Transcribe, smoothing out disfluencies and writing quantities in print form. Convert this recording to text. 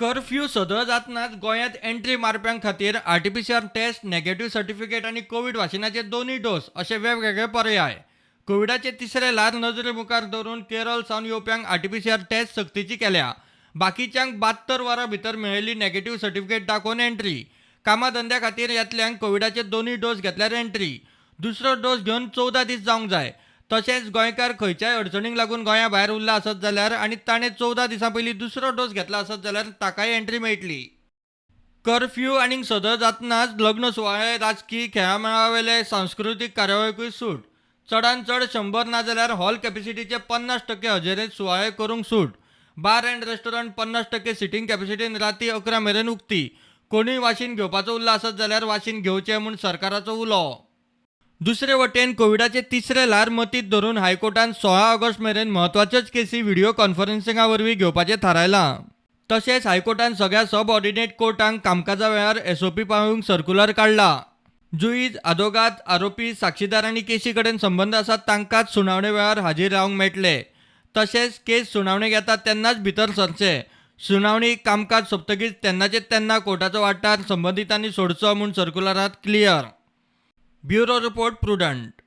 Curfew सदळ जातनाच गोंयांत entry मारप्यां खातीर आरटीपीसीआर टेस्ट, नेगेटिव्ह सर्टिफिकेट आनी कोविड वाशिनाचे दोनूय डोस असे वेगवेगळे पर्याय. कोविडाचे तिसरे ल्हार नजरे मुखार दवरून केरळ सावन येवप्यांक आरटीपीसीआर टेस्ट सक्तीची केल्या. बाकीच्यांक 72 वरां भितर मेळिल्ली नेगेटिव्ह सर्टिफिकेट दाखोवन एंट्री. कामाधंद्या खातीर येतल्यांक कोविडाचे दोनूय डोस घेतल्यार एंट्री. दुसरो डोस घेवन 14 दीस जावंक जाय. तशेंच गोंयकार खंयच्याय अडचणींक लागून गोंया भायर उरला आसत जाल्यार आनी ताणें 14 दिसां पयलीं दुसरो डोस घेतला आसत जाल्यार ताकाय एंट्री मेळटली. कर्फ्यू आनीक सदळ जातनाच लग्न सुवाळे, राजकीय, खेळामेळावेले सांस्कृतीक कार्यावळीकूय सूट. चडांत चड 100 ना जाल्यार हॉल कॅपॅसिटीचे 50% हजेरेंत सुवाळे करूंक सूट. बार अँड रेस्टॉरंट 50% सिटींग कॅपॅसिटीन रातीं 11 मेरेन उक्ती. कोणूय वाशीन घेवपाचो उरला आसत जाल्यार वाशीन घेवचें म्हूण सरकाराचो उलो. दुसरे वटेन कोविडाचे तिसरे ल्हार मतींत धरून हायकोर्टान 16 ऑगस्ट मेरेन म्हत्वाच्योच केसी व्हिडिओ कॉन्फरन्सिंगा वरवीं घेवपाचें थारायलां. तशेंच हायकोर्टान सगळ्या सब ऑर्डिनेट कोर्टांक कामकाजा वेळार एसओपी पावोवंक सर्क्युलर काडला. जुईज, आदोगाद, आरोपी, साक्षीदार आनी केसी कडेन संबंद आसात तांकांच सुनावणे वेळार हाजीर रावंक मेळटले. तशेंच केस सुनावणेक येता तेन्नाच भितर सरचें. सुनावणी कामकाज सोंपतकीच तेन्नाचे तेन्ना कोर्टाचो वाठार संबंदितांनी सोडचो म्हूण सर्क्युलरांत क्लियर. Bureau report prudent.